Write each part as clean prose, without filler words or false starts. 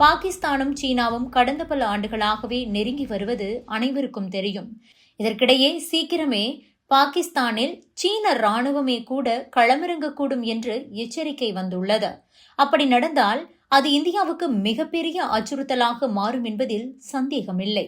பாகிஸ்தானும் சீனாவும் கடந்த பல ஆண்டுகளாகவே நெருங்கி வருவது அனைவருக்கும் தெரியும். இதற்கிடையே சீக்கிரமே பாகிஸ்தானில் சீன ராணுவமே கூட களமிறங்கக்கூடும் என்று எச்சரிக்கை வந்துள்ளது. அப்படி நடந்தால் அது இந்தியாவுக்கு மிகப்பெரிய அச்சுறுத்தலாக மாறும் என்பதில் சந்தேகமில்லை.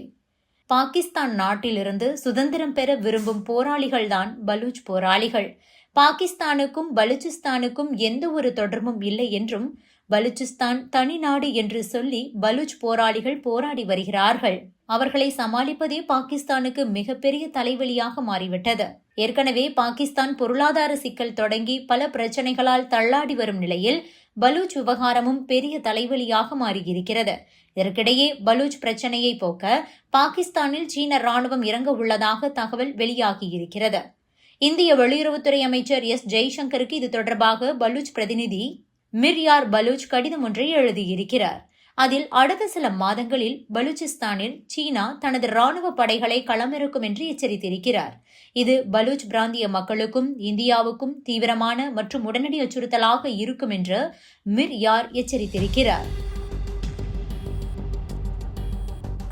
பாகிஸ்தான் நாட்டிலிருந்து சுதந்திரம் பெற விரும்பும் போராளிகள்தான் பலூச் போராளிகள். பாகிஸ்தானுக்கும் பலூச்சிஸ்தானுக்கும் எந்த ஒரு தொடர்பும் இல்லை என்றும் பலூச்சிஸ்தான் தனி நாடு என்று சொல்லி பலூச் போராளிகள் போராடி வருகிறார்கள். அவர்களை சமாளிப்பதே பாகிஸ்தானுக்கு மிகப்பெரிய தலைவலியாக மாறிவிட்டது. ஏற்கனவே பாகிஸ்தான் பொருளாதார சிக்கல் தொடங்கி பல பிரச்சனைகளால் தள்ளாடி வரும் நிலையில் பலூச் விவகாரமும் பெரிய தலைவலியாக மாறியிருக்கிறது. இதற்கிடையே பலூச் பிரச்சனையை போக்க பாகிஸ்தானில் சீன ராணுவம் இறங்க உள்ளதாக தகவல் வெளியாகியிருக்கிறது. இந்திய வெளியுறவுத்துறை அமைச்சர் எஸ். ஜெய்சங்கருக்கு இது தொடர்பாக பலூச் பிரதிநிதி மிர் யார் பலூச் கடிதம் ஒன்றை எழுதியிருக்கிறார். அதில் அடுத்த சில மாதங்களில் பலூச்சிஸ்தானில் சீனா தனது ராணுவ படைகளை களமிறக்கும் என்று எச்சரித்திருக்கிறார். இது பலூச் பிராந்திய மக்களுக்கும் இந்தியாவுக்கும் தீவிரமான மற்றும் உடனடி அச்சுறுத்தலாக இருக்கும் என்று மிர் யார் எச்சரித்திருக்கிறார்.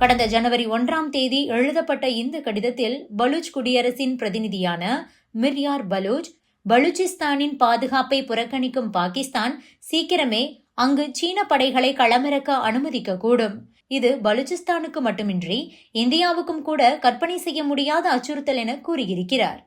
கடந்த ஜனவரி 1ஆம் தேதி எழுதப்பட்ட இந்த கடிதத்தில் பலூச் குடியரசின் பிரதிநிதியான மிர் யார் பலூச், பலூச்சிஸ்தானின் பாதுகாப்பை புறக்கணிக்கும் பாகிஸ்தான் சீக்கிரமே அங்கு சீன படைகளை களமிறக்க அனுமதிக்கக்கூடும். இது பலூச்சிஸ்தானுக்கு மட்டுமின்றி இந்தியாவுக்கும் கூட கற்பனை செய்ய முடியாத அச்சுறுத்தல் என கூறியிருக்கிறார்.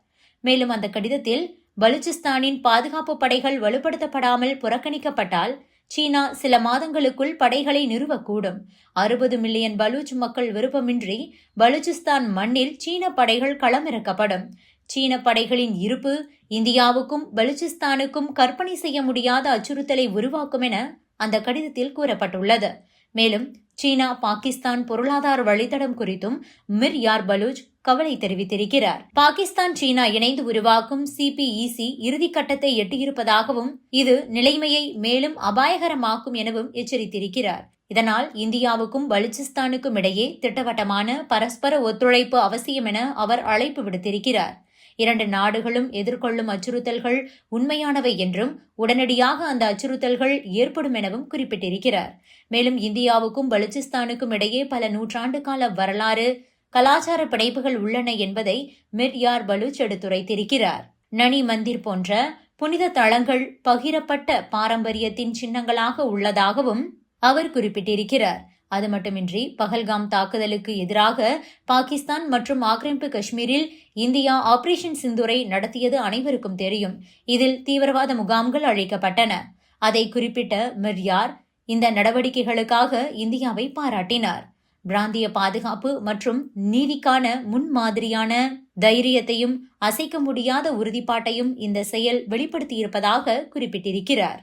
மேலும் அந்த கடிதத்தில் பலூச்சிஸ்தானின் பாதுகாப்பு படைகள் வலுப்படுத்தப்படாமல் புறக்கணிக்கப்பட்டால் சீனா சில மாதங்களுக்குள் படைகளை நிறுவக்கூடும். 60 மில்லியன் பலூச் மக்கள் விருப்பமின்றி பலூச்சிஸ்தான் மண்ணில் சீன படைகள் களமிறக்கப்படும். சீன படைகளின் இருப்பு இந்தியாவுக்கும் பலூச்சிஸ்தானுக்கும் கற்பனை செய்ய முடியாத அச்சுறுத்தலை உருவாக்கும் என அந்த கடிதத்தில் கூறப்பட்டுள்ளது. மேலும் சீனா பாகிஸ்தான் பொருளாதார வழித்தடம் குறித்தும் மிர் யார் பலூச் கவலை தெரிவித்திருக்கிறார். பாகிஸ்தான் சீனா இணைந்து உருவாக்கும் CPEC இறுதிக்கட்டத்தை எட்டியிருப்பதாகவும் இது நிலைமையை மேலும் அபாயகரமாக்கும் எனவும் எச்சரித்திருக்கிறார். இதனால் இந்தியாவுக்கும் பலூச்சிஸ்தானுக்கும் இடையே திட்டவட்டமான பரஸ்பர ஒத்துழைப்பு அவசியம் என அவர் அழைப்பு விடுத்திருக்கிறார். 2 நாடுகளும் எதிர்கொள்ளும் அச்சுறுத்தல்கள் உண்மையானவை என்றும் உடனடியாக அந்த அச்சுறுத்தல்கள் ஏற்படும் எனவும் குறிப்பிட்டிருக்கிறார். மேலும் இந்தியாவுக்கும் பலூச்சிஸ்தானுக்கும் இடையே பல நூற்றாண்டு கால வரலாறு, கலாச்சார பிணைப்புகள் உள்ளன என்பதை மிர் யார் பலூச் எடுத்துரைத்திருக்கிறார். நனி மந்திர் போன்ற புனித தளங்கள் பகிரப்பட்ட பாரம்பரியத்தின் சின்னங்களாக உள்ளதாகவும் அவர் குறிப்பிட்டிருக்கிறார். அது மட்டுமின்றி பஹல்காம் தாக்குதலுக்கு எதிராக பாகிஸ்தான் மற்றும் ஆக்கிரமிப்பு காஷ்மீரில் இந்தியா ஆபரேஷன் சிந்தூரை நடத்தியது அனைவருக்கும் தெரியும். இதில் தீவிரவாத முகாம்கள் அழிக்கப்பட்டன. அதை குறிப்பிட்ட மிர் யார் இந்த நடவடிக்கைகளுக்காக இந்தியாவை பாராட்டினார். பிராந்திய பாதுகாப்பு மற்றும் நீதிக்கான முன்மாதிரியான தைரியத்தையும் அசைக்க முடியாத உறுதிப்பாட்டையும் இந்த செயல் வெளிப்படுத்தியிருப்பதாக குறிப்பிட்டிருக்கிறார்.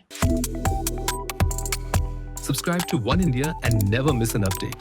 Subscribe to One India and never miss an update.